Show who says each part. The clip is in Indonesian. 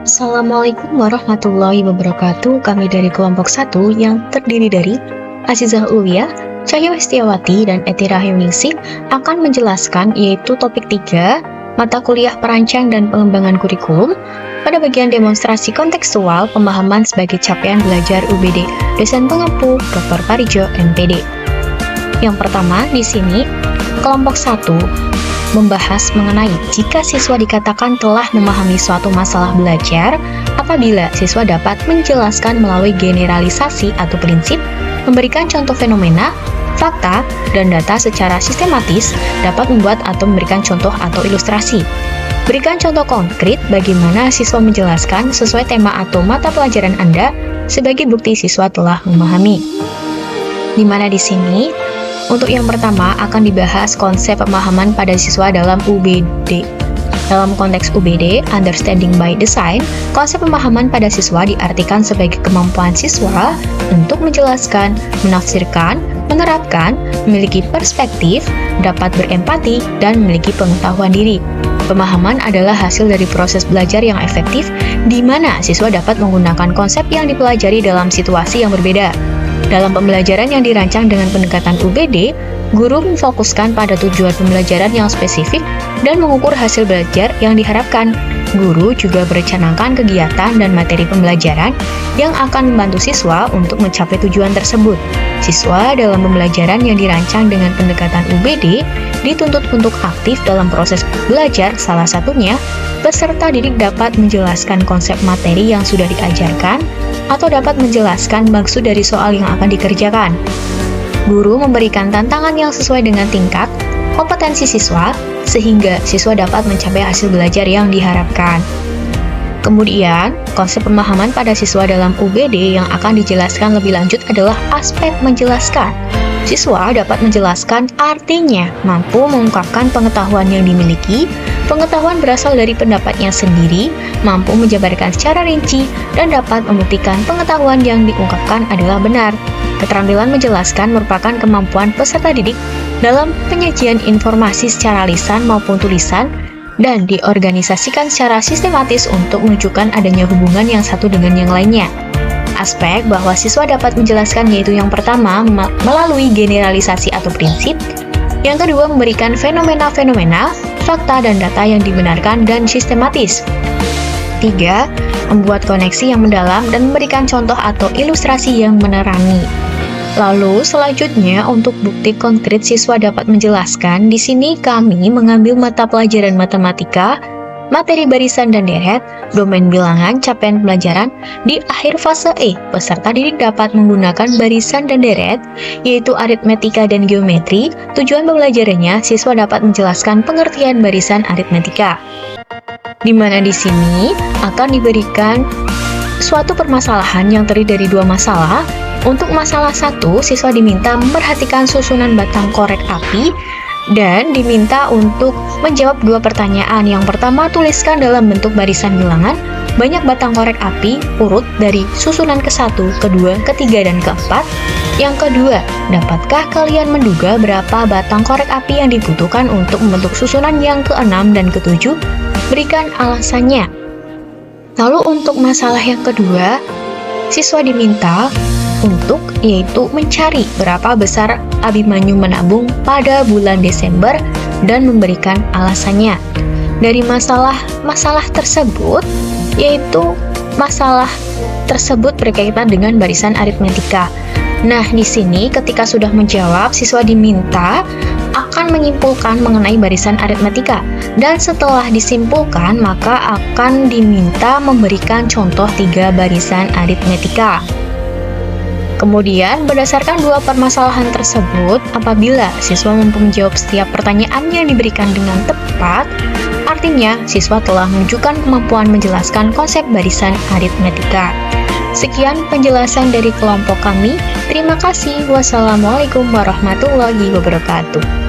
Speaker 1: Assalamualaikum warahmatullahi wabarakatuh. Kami dari kelompok 1 yang terdiri dari Azizah Ulwiyah, Cahyo Hestiawati, dan Eti Rahimningsih akan menjelaskan yaitu topik 3, mata kuliah perancang dan pengembangan kurikulum pada bagian demonstrasi kontekstual pemahaman sebagai capaian belajar UBD, dosen pengampu Dr. Parijo, MPD. Yang pertama di sini kelompok 1 membahas mengenai jika siswa dikatakan telah memahami suatu masalah belajar apabila siswa dapat menjelaskan melalui generalisasi atau prinsip, memberikan contoh fenomena, fakta, dan data secara sistematis, dapat membuat atau memberikan contoh atau ilustrasi. Berikan contoh konkret bagaimana siswa menjelaskan sesuai tema atau mata pelajaran Anda sebagai bukti siswa telah memahami. Di mana di sini untuk yang pertama akan dibahas konsep pemahaman pada siswa dalam UBD. Dalam konteks UBD, Understanding by Design, konsep pemahaman pada siswa diartikan sebagai kemampuan siswa untuk menjelaskan, menafsirkan, menerapkan, memiliki perspektif, dapat berempati, dan memiliki pengetahuan diri. Pemahaman adalah hasil dari proses belajar yang efektif, di mana siswa dapat menggunakan konsep yang dipelajari dalam situasi yang berbeda. Dalam pembelajaran yang dirancang dengan pendekatan UBD, guru memfokuskan pada tujuan pembelajaran yang spesifik dan mengukur hasil belajar yang diharapkan. Guru juga merencanakan kegiatan dan materi pembelajaran yang akan membantu siswa untuk mencapai tujuan tersebut. Siswa dalam pembelajaran yang dirancang dengan pendekatan UBD dituntut untuk aktif dalam proses belajar, salah satunya peserta didik dapat menjelaskan konsep materi yang sudah diajarkan atau dapat menjelaskan maksud dari soal yang akan dikerjakan. Guru memberikan tantangan yang sesuai dengan tingkat kompetensi siswa, sehingga siswa dapat mencapai hasil belajar yang diharapkan. Kemudian, konsep pemahaman pada siswa dalam UBD yang akan dijelaskan lebih lanjut adalah aspek menjelaskan. Siswa dapat menjelaskan artinya, mampu mengungkapkan pengetahuan yang dimiliki, pengetahuan berasal dari pendapatnya sendiri, mampu menjabarkan secara rinci, dan dapat membuktikan pengetahuan yang diungkapkan adalah benar. Keterampilan menjelaskan merupakan kemampuan peserta didik dalam penyajian informasi secara lisan maupun tulisan dan diorganisasikan secara sistematis untuk menunjukkan adanya hubungan yang satu dengan yang lainnya. Aspek bahwa siswa dapat menjelaskan yaitu yang pertama melalui generalisasi atau prinsip, yang kedua memberikan fenomena-fenomena, fakta dan data yang dibenarkan dan sistematis. 3. Membuat koneksi yang mendalam dan memberikan contoh atau ilustrasi yang menerangi. Lalu selanjutnya untuk bukti konkret siswa dapat menjelaskan, di sini kami mengambil mata pelajaran matematika, materi barisan dan deret, domain bilangan, capaian pelajaran. Di akhir fase E, peserta didik dapat menggunakan barisan dan deret, yaitu aritmetika dan geometri. Tujuan pembelajarannya, siswa dapat menjelaskan pengertian barisan aritmetika. Di mana di sini akan diberikan suatu permasalahan yang terdiri dari 2 masalah. Untuk masalah 1, siswa diminta memperhatikan susunan batang korek api dan diminta untuk menjawab 2 pertanyaan. Yang pertama, tuliskan dalam bentuk barisan bilangan banyak batang korek api urut dari susunan ke-1, kedua, ketiga, dan keempat. Yang kedua, dapatkah kalian menduga berapa batang korek api yang dibutuhkan untuk membentuk susunan yang ke-6 dan ke-7? Berikan alasannya. Lalu untuk masalah yang kedua, siswa diminta untuk yaitu mencari berapa besar Abimanyu menabung pada bulan Desember dan memberikan alasannya. Dari masalah tersebut, yaitu masalah tersebut berkaitan dengan barisan aritmetika. Nah, di sini ketika sudah menjawab, siswa diminta akan menyimpulkan mengenai barisan aritmetika. Dan setelah disimpulkan, maka akan diminta memberikan contoh 3 barisan aritmetika. Kemudian, berdasarkan 2 permasalahan tersebut, apabila siswa mampu menjawab setiap pertanyaan yang diberikan dengan tepat, artinya siswa telah menunjukkan kemampuan menjelaskan konsep barisan aritmetika. Sekian penjelasan dari kelompok kami. Terima kasih. Wassalamualaikum warahmatullahi wabarakatuh.